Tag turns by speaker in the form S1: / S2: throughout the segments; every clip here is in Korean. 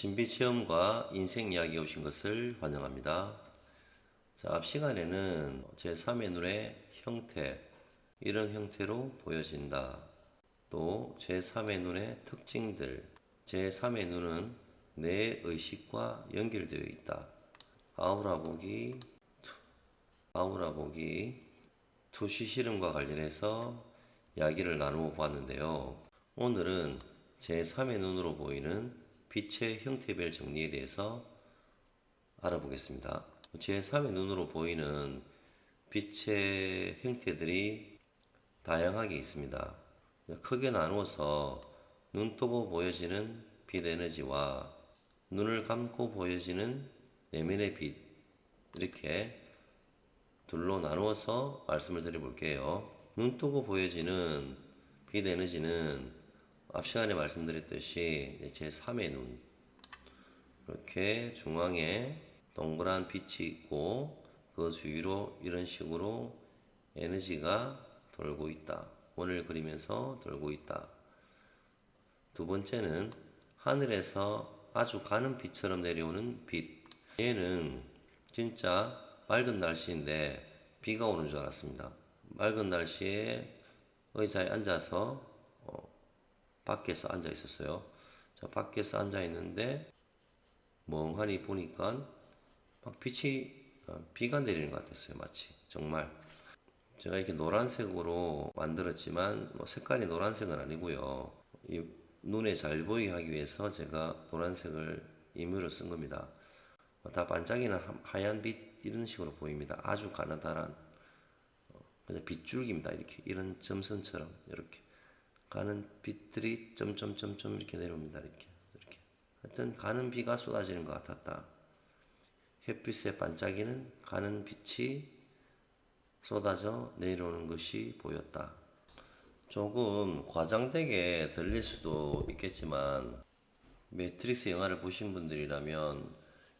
S1: 신비체험과 인생 이야기에 오신 것을 환영합니다. 자, 앞 시간에는 제3의 눈의 형태, 이런 형태로 보여진다. 또 제3의 눈의 특징들, 제3의 눈은 내 의식과 연결되어 있다. 아우라 보기, 투시 실험과 관련해서 이야기를 나누어 보았는데요. 오늘은 제3의 눈으로 보이는 빛의 형태별 정리에 대해서 알아보겠습니다. 제3의 눈으로 보이는 빛의 형태들이 다양하게 있습니다. 크게 나누어서 눈 뜨고 보여지는 빛 에너지와 눈을 감고 보여지는 내면의 빛, 이렇게 둘로 나누어서 말씀을 드려볼게요. 눈 뜨고 보여지는 빛 에너지는 앞 시간에 말씀드렸듯이 제3의 눈, 이렇게 중앙에 동그란 빛이 있고 그 주위로 이런 식으로 에너지가 돌고 있다. 원을 그리면서 돌고 있다. 두 번째는 하늘에서 아주 가는 빛처럼 내려오는 빛. 얘는 진짜 맑은 날씨인데 비가 오는 줄 알았습니다. 맑은 날씨에 의자에 앉아서 밖에서 앉아 있었어요. 자, 밖에서 앉아 있는데 멍하니 보니까 막 비가 내리는 것 같았어요. 마치 정말 제가 이렇게 노란색으로 만들었지만 색깔이 노란색은 아니고요. 이 눈에 잘 보이게 하기 위해서 제가 노란색을 임의로 쓴 겁니다. 다 반짝이는 하얀 빛 이런 식으로 보입니다. 아주 가느다란 그냥 빗줄기입니다. 이렇게 이런 점선처럼 이렇게 가는 빛들이 점점점점 이렇게 내려옵니다. 이렇게 하여튼 가는 비가 쏟아지는 것 같았다. 햇빛에 반짝이는 가는 빛이 쏟아져 내려오는 것이 보였다. 조금 과장되게 들릴 수도 있겠지만 매트릭스 영화를 보신 분들이라면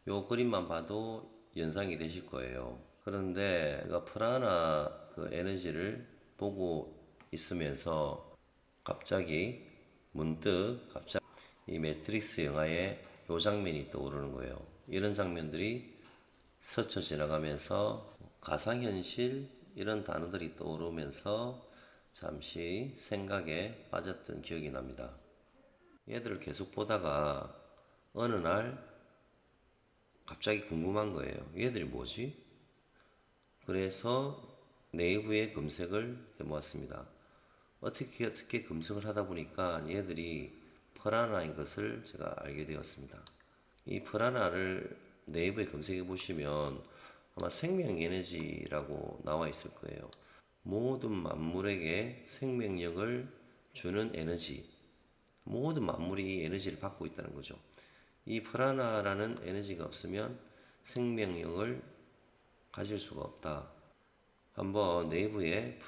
S1: 이 그림만 봐도 연상이 되실 거예요. 그런데 프라나 그 에너지를 보고 있으면서 문득 이 매트릭스 영화의 요 장면이 떠오르는 거예요. 이런 장면들이 스쳐 지나가면서 가상현실 이런 단어들이 떠오르면서 잠시 생각에 빠졌던 기억이 납니다. 얘들을 계속 보다가 어느 날 갑자기 궁금한 거예요. 얘들이 뭐지? 그래서 네이버에 검색을 해보았습니다. 어떻게 검색을 하다 보니까 얘들이 프라나인 것을 제가 알게 되었습니다. 이 프라나를 네이버에 검색해 보시면 아마 생명 에너지라고 나와 있을 거예요. 모든 만물에게 생명력을 주는 에너지. 모든 만물이 이 에너지를 받고 있다는 거죠. 이 프라나라는 에너지가 없으면 생명력을 가질 수가 없다. 한번 네이버에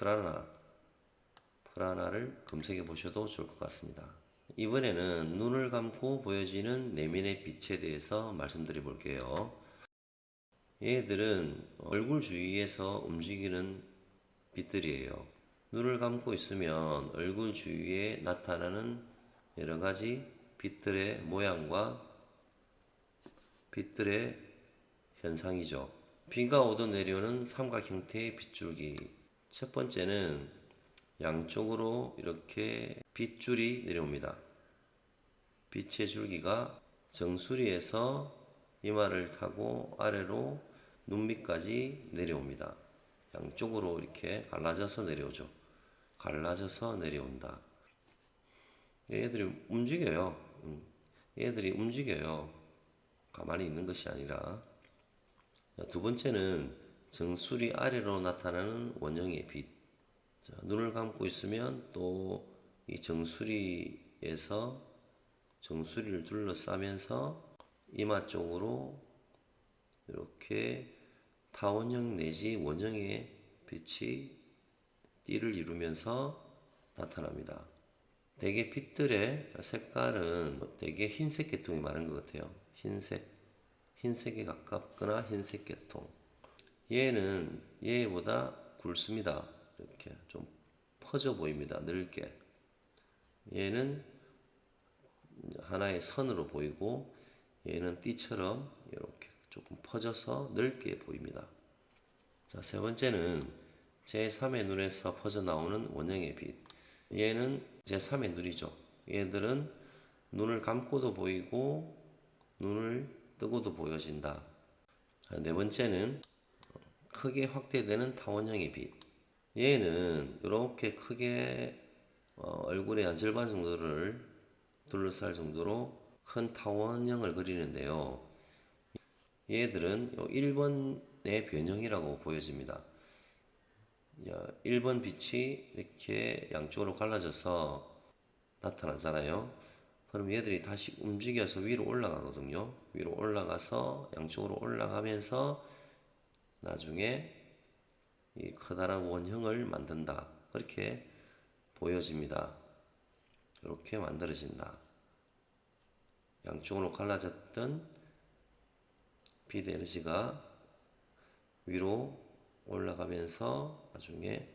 S1: 프라나를 검색해 보셔도 좋을 것 같습니다. 이번에는 눈을 감고 보여지는 내면의 빛에 대해서 말씀드려 볼게요. 얘들은 얼굴 주위에서 움직이는 빛들이에요. 눈을 감고 있으면 얼굴 주위에 나타나는 여러 가지 빛들의 모양과 빛들의 현상이죠. 비가 오듯 내려오는 삼각 형태의 빗줄기. 첫 번째는 양쪽으로 이렇게 빗줄이 내려옵니다. 빛의 줄기가 정수리에서 이마를 타고 아래로 눈밑까지 내려옵니다. 양쪽으로 이렇게 갈라져서 내려오죠. 갈라져서 내려온다. 얘들이 움직여요. 얘들이 움직여요. 가만히 있는 것이 아니라. 두 번째는 정수리 아래로 나타나는 원형의 빛. 자, 눈을 감고 있으면 또 이 정수리에서 정수리를 둘러싸면서 이마 쪽으로 이렇게 타원형 내지 원형의 빛이 띠를 이루면서 나타납니다. 대개 빛들의 색깔은 대개 흰색 계통이 많은 것 같아요. 흰색에 가깝거나 흰색 계통. 얘는 얘보다 굵습니다. 이렇게 좀 퍼져 보입니다. 넓게. 얘는 하나의 선으로 보이고 얘는 띠처럼 이렇게 조금 퍼져서 넓게 보입니다. 자, 세 번째는 제3의 눈에서 퍼져나오는 원형의 빛. 얘는 제3의 눈이죠. 얘들은 눈을 감고도 보이고 눈을 뜨고도 보여진다. 자, 네 번째는 크게 확대되는 타원형의 빛. 얘는 이렇게 크게 얼굴의 한 절반 정도를 둘러쌀 정도로 큰 타원형을 그리는데요. 얘들은 1번의 변형이라고 보여집니다. 1번 빛이 이렇게 양쪽으로 갈라져서 나타나잖아요. 그럼 얘들이 다시 움직여서 위로 올라가거든요. 위로 올라가서 양쪽으로 올라가면서 나중에 이 커다란 원형을 만든다. 그렇게 보여집니다. 이렇게 만들어진다. 양쪽으로 갈라졌던 빛 에너지가 위로 올라가면서 나중에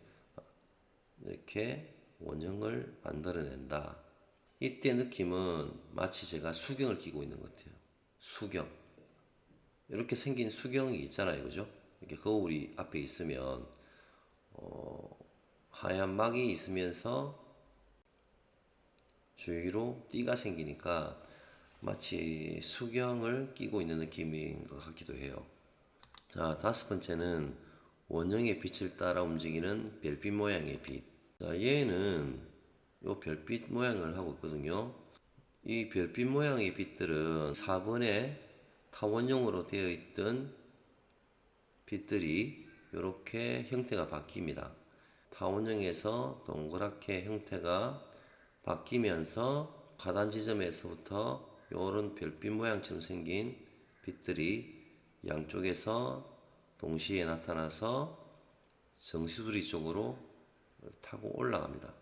S1: 이렇게 원형을 만들어낸다. 이때 느낌은 마치 제가 수경을 끼고 있는 것 같아요. 수경. 이렇게 생긴 수경이 있잖아요. 그죠? 이렇게 거울이 앞에 있으면 하얀 막이 있으면서 주위로 띠가 생기니까 마치 수경을 끼고 있는 느낌인 것 같기도 해요. 자, 다섯 번째는 원형의 빛을 따라 움직이는 별빛 모양의 빛. 자, 얘는 요 별빛 모양을 하고 있거든요. 이 별빛 모양의 빛들은 4번에 타원형으로 되어 있던 빛들이 이렇게 형태가 바뀝니다. 타원형에서 동그랗게 형태가 바뀌면서 하단 지점에서부터 이런 별빛 모양처럼 생긴 빛들이 양쪽에서 동시에 나타나서 정수리 쪽으로 타고 올라갑니다.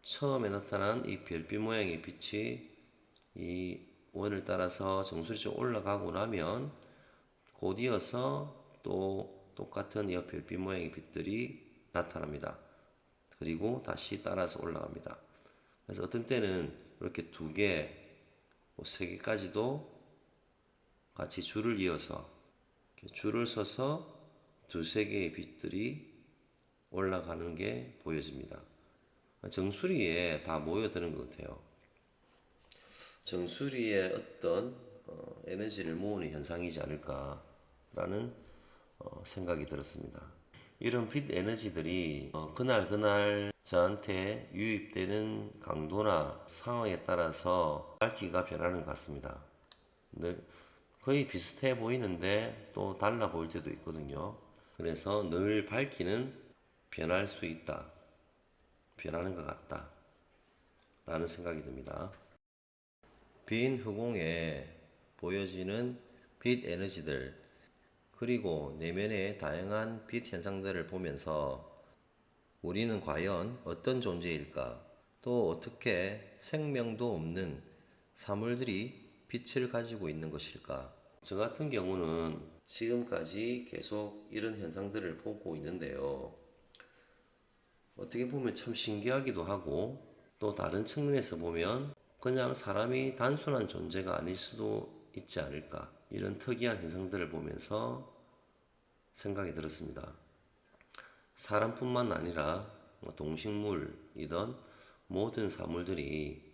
S1: 처음에 나타난 이 별빛 모양의 빛이 이 원을 따라서 정수리 쪽 올라가고 나면 곧이어서 또 똑같은 이 별빛 모양의 빛들이 나타납니다. 그리고 다시 따라서 올라갑니다. 그래서 어떤 때는 이렇게 두 개, 세 개까지도 같이 줄을 이어서 줄을 서서 두세 개의 빛들이 올라가는 게 보여집니다. 정수리에 다 모여드는 것 같아요. 정수리에 어떤 에너지를 모으는 현상이지 않을까라는 생각이 들었습니다. 이런 빛 에너지들이 그날 저한테 유입되는 강도나 상황에 따라서 밝기가 변하는 것 같습니다. 거의 비슷해 보이는데 또 달라 보일 때도 있거든요. 그래서 늘 밝기는 변할 수 있다. 변하는 것 같다. 라는 생각이 듭니다. 빈 허공에 보여지는 빛 에너지들, 그리고 내면의 다양한 빛 현상들을 보면서 우리는 과연 어떤 존재일까? 또 어떻게 생명도 없는 사물들이 빛을 가지고 있는 것일까? 저 같은 경우는 지금까지 계속 이런 현상들을 보고 있는데요. 어떻게 보면 참 신기하기도 하고, 또 다른 측면에서 보면 그냥 사람이 단순한 존재가 아닐 수도 있지 않을까, 이런 특이한 현상들을 보면서 생각이 들었습니다. 사람뿐만 아니라 동식물이던 모든 사물들이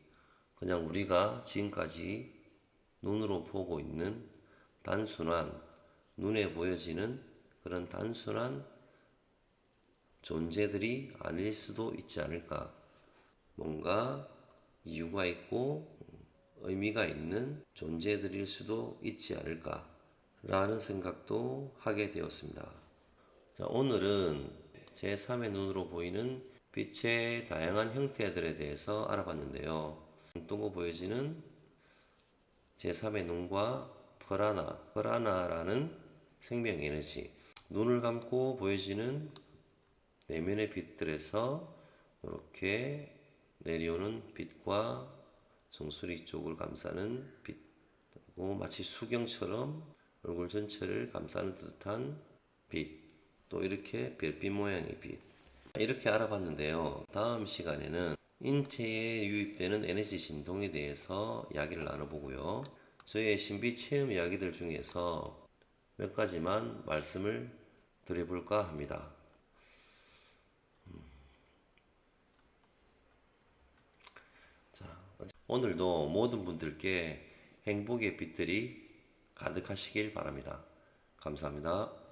S1: 그냥 우리가 지금까지 눈으로 보고 있는 단순한, 눈에 보여지는 그런 단순한 존재들이 아닐 수도 있지 않을까. 뭔가 이유가 있고 의미가 있는 존재들일 수도 있지 않을까 라는 생각도 하게 되었습니다. 자, 오늘은 제3의 눈으로 보이는 빛의 다양한 형태들에 대해서 알아봤는데요. 눈 뜨고 보여지는 제3의 눈과 프라나라는 생명 에너지, 눈을 감고 보여지는 내면의 빛들에서 이렇게 내려오는 빛과 정수리 쪽을 감싸는 빛, 그리고 마치 수경처럼 얼굴 전체를 감싸는 듯한 빛, 또 이렇게 별빛 모양의 빛, 이렇게 알아봤는데요. 다음 시간에는 인체에 유입되는 에너지 진동에 대해서 이야기를 나눠보고요. 저의 신비 체험 이야기들 중에서 몇 가지만 말씀을 드려볼까 합니다. 자, 오늘도 모든 분들께 행복의 빛들이 가득하시길 바랍니다. 감사합니다.